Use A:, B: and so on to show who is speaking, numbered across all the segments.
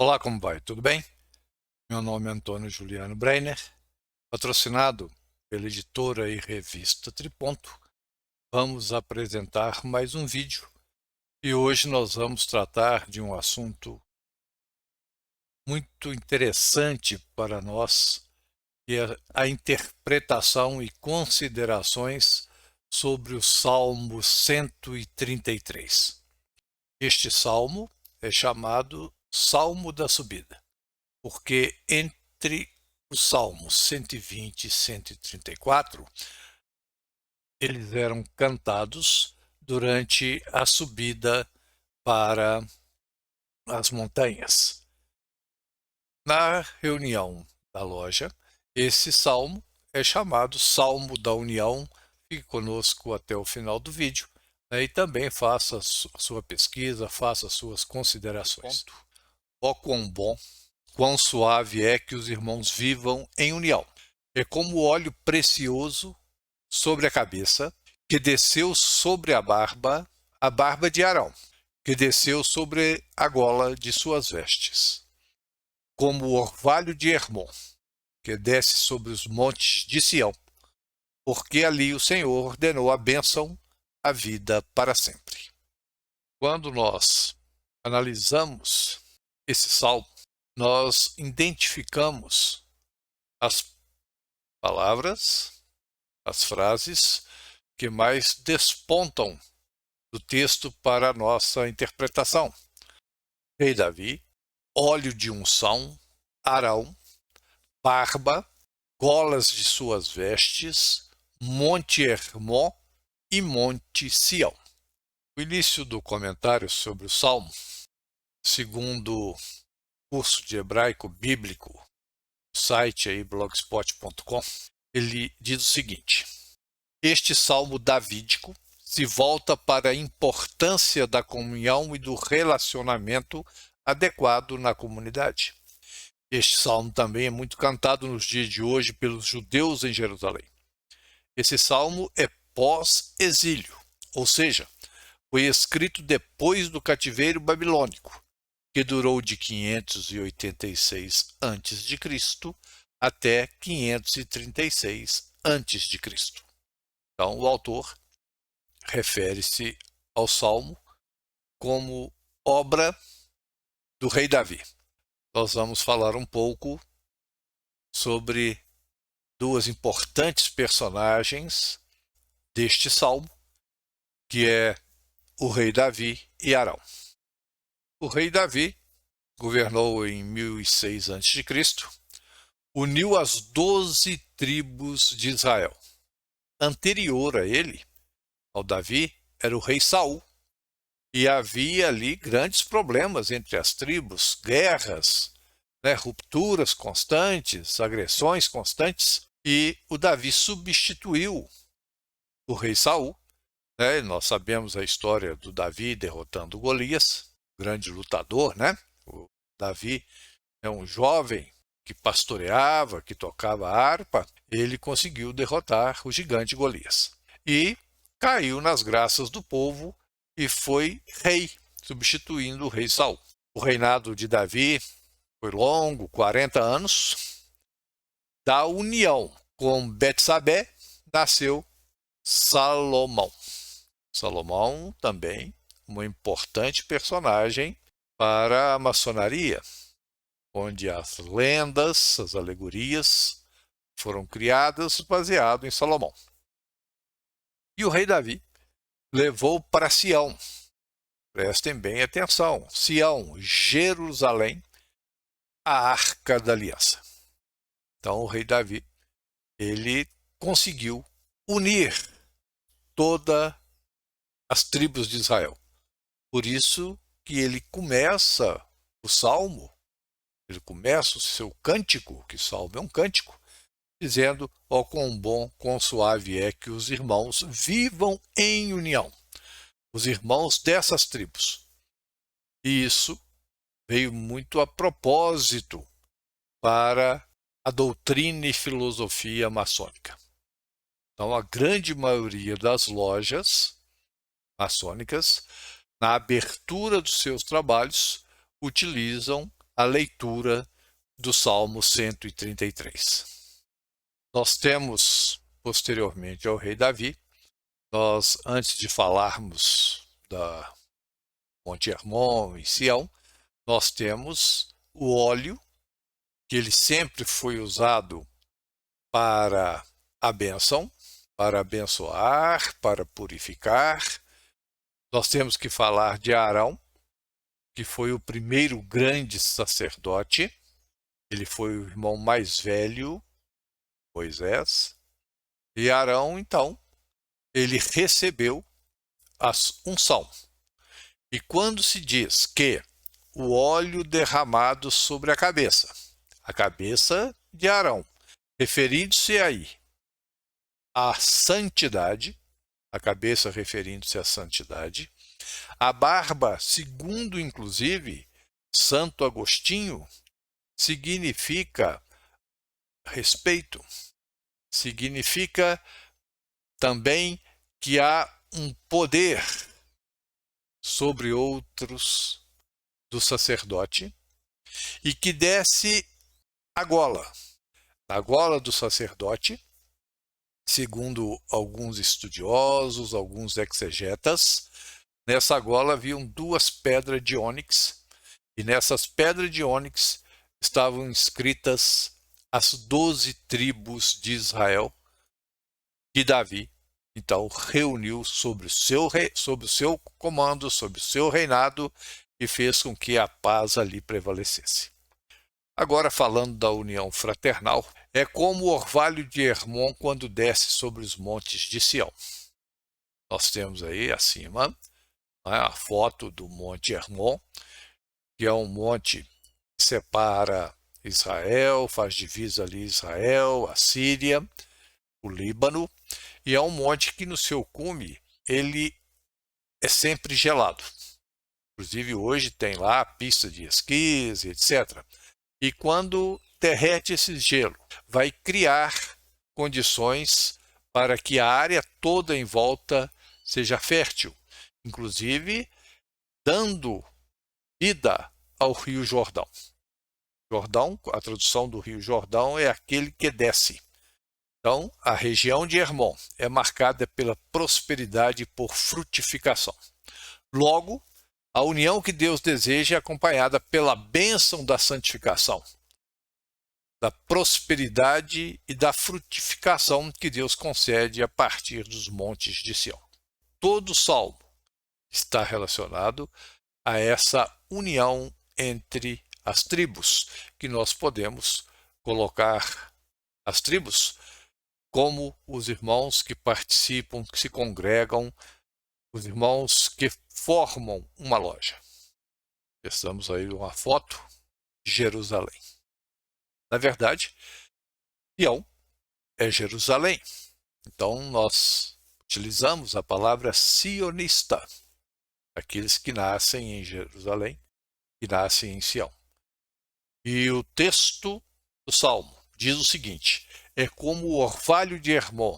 A: Olá, como vai? Tudo bem? Meu nome é Antônio Juliano Breiner, patrocinado pela editora e revista Triponto. Vamos apresentar mais um vídeo e hoje nós vamos tratar de um assunto muito interessante para nós, que é a interpretação e considerações sobre o Salmo 133. Este salmo é chamado Salmo da Subida, porque entre os Salmos 120 e 134, eles eram cantados durante a subida para as montanhas. Na reunião da loja, esse salmo é chamado Salmo da União. Fique conosco até o final do vídeo, né, e também faça a sua pesquisa, faça as suas considerações. Ó quão bom, quão suave é que os irmãos vivam em união. É como óleo precioso sobre a cabeça, que desceu sobre a barba de Arão, que desceu sobre a gola de suas vestes. Como o orvalho de Hermon, que desce sobre os montes de Sião, porque ali o Senhor ordenou a bênção, a vida para sempre. Quando nós analisamos esse salmo, nós identificamos as palavras, as frases que mais despontam do texto para a nossa interpretação. Rei Davi, óleo de unção, Arão, barba, golas de suas vestes, Monte Hermon e Monte Sião. O início do comentário sobre o Salmo, segundo o curso de hebraico bíblico, site aí blogspot.com, ele diz o seguinte: este salmo davídico se volta para a importância da comunhão e do relacionamento adequado na comunidade. Este salmo também é muito cantado nos dias de hoje pelos judeus em Jerusalém. Esse salmo é pós-exílio, ou seja, foi escrito depois do cativeiro babilônico, que durou de 586 a.C. até 536 a.C. Então, o autor refere-se ao Salmo como obra do rei Davi. Nós vamos falar um pouco sobre duas importantes personagens deste Salmo, que é o rei Davi e Arão. O rei Davi governou em 1006 a.C., uniu as 12 tribos de Israel. Anterior a ele, ao Davi, era o rei Saul, e havia ali grandes problemas entre as tribos, guerras, rupturas constantes, agressões constantes, e o Davi substituiu o rei Saul. Nós sabemos a história do Davi derrotando Golias, grande lutador, O Davi é um jovem que pastoreava, que tocava harpa, ele conseguiu derrotar o gigante Golias. E caiu nas graças do povo e foi rei, substituindo o rei Saul. O reinado de Davi foi longo, 40 anos. Da união com Betsabé nasceu Salomão. Salomão também uma importante personagem para a maçonaria, onde as lendas, as alegorias foram criadas baseado em Salomão. E o rei Davi levou para Sião. Prestem bem atenção. Sião, Jerusalém, a Arca da Aliança. Então o rei Davi, ele conseguiu unir todas as tribos de Israel. Por isso que ele começa o salmo, ele começa o seu cântico, que salmo é um cântico, dizendo: ó quão bom, quão suave é que os irmãos vivam em união. Os irmãos dessas tribos. E isso veio muito a propósito para a doutrina e filosofia maçônica. Então, a grande maioria das lojas maçônicas, na abertura dos seus trabalhos, utilizam a leitura do Salmo 133. Nós temos, posteriormente ao rei Davi, antes de falarmos da Monte Hermon e Sião, nós temos o óleo, que ele sempre foi usado para a bênção, para abençoar, para purificar. Nós temos que falar de Arão, que foi o primeiro grande sacerdote. Ele foi o irmão mais velho, Moisés. E Arão, então, ele recebeu a unção. E quando se diz que o óleo derramado sobre a cabeça de Arão, referindo-se aí à santidade, a cabeça referindo-se à santidade, a barba, segundo inclusive Santo Agostinho, significa respeito, significa também que há um poder sobre outros do sacerdote e que desce a gola. Na gola do sacerdote, segundo alguns estudiosos, alguns exegetas, nessa gola haviam 2 pedras de ônix, e nessas pedras de ônix estavam inscritas as 12 tribos de Israel, que Davi, então, reuniu sobre o seu comando, sobre o seu reinado, e fez com que a paz ali prevalecesse. Agora, falando da união fraternal, é como o orvalho de Hermon quando desce sobre os montes de Sião. Nós temos aí acima a foto do Monte Hermon, que é um monte que separa Israel, faz divisa ali Israel, a Síria, o Líbano, e é um monte que no seu cume ele é sempre gelado. Inclusive hoje tem lá pista de esquis, etc. E quando derrete esse gelo, vai criar condições para que a área toda em volta seja fértil, inclusive dando vida ao Rio Jordão. Jordão, a tradução do Rio Jordão é aquele que desce. Então, a região de Hermon é marcada pela prosperidade e por frutificação. Logo, a união que Deus deseja é acompanhada pela bênção da santificação, da prosperidade e da frutificação que Deus concede a partir dos montes de Sião. Todo salmo está relacionado a essa união entre as tribos, que nós podemos colocar as tribos como os irmãos que participam, que se congregam, os irmãos que formam uma loja. Estamos aí uma foto de Jerusalém. Na verdade, Sião é Jerusalém. Então, nós utilizamos a palavra sionista, aqueles que nascem em Jerusalém, que nascem em Sião. E o texto do Salmo diz o seguinte: é como o orvalho de Hermon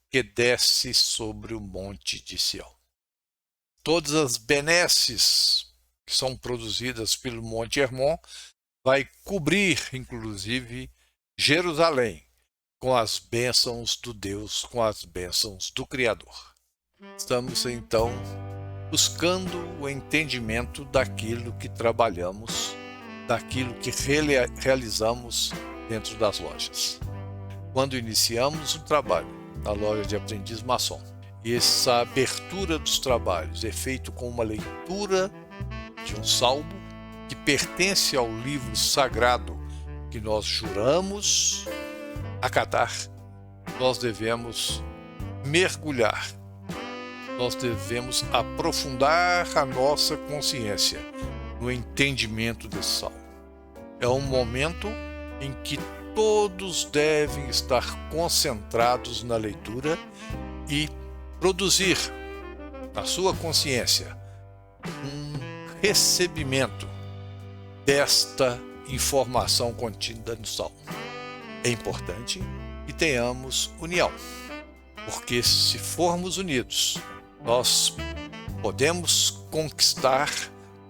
A: que desce sobre o monte de Sião. Todas as benesses que são produzidas pelo monte Hermon vai cobrir, inclusive, Jerusalém com as bênçãos do Deus, com as bênçãos do Criador. Estamos, então, buscando o entendimento daquilo que trabalhamos, daquilo que realizamos dentro das lojas. Quando iniciamos um trabalho na loja de aprendiz maçom, e essa abertura dos trabalhos é feita com uma leitura de um salmo que pertence ao livro sagrado que nós juramos acatar, nós devemos mergulhar, nós devemos aprofundar a nossa consciência no entendimento desse salmo. É um momento em que todos devem estar concentrados na leitura e produzir na sua consciência um recebimento desta informação contida no Salmo. É importante que tenhamos união, porque se formos unidos, nós podemos conquistar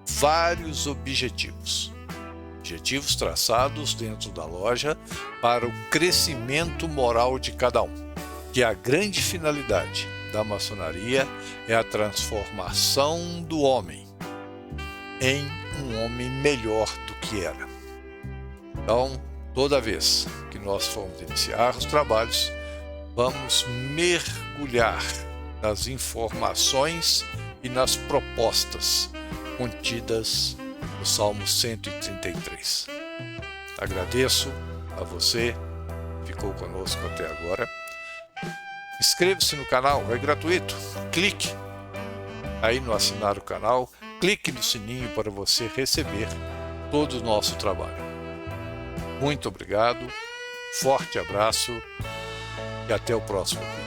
A: vários objetivos. objetivos traçados dentro da loja para o crescimento moral de cada um. Que a grande finalidade da maçonaria é a transformação do homem em um homem melhor do que era. Então, toda vez que nós formos iniciar os trabalhos, vamos mergulhar nas informações e nas propostas contidas no Salmo 133. Agradeço a você que ficou conosco até agora. Inscreva-se no canal, é gratuito. Clique aí no assinar o canal, clique no sininho para você receber todo o nosso trabalho. Muito obrigado, forte abraço e até o próximo vídeo.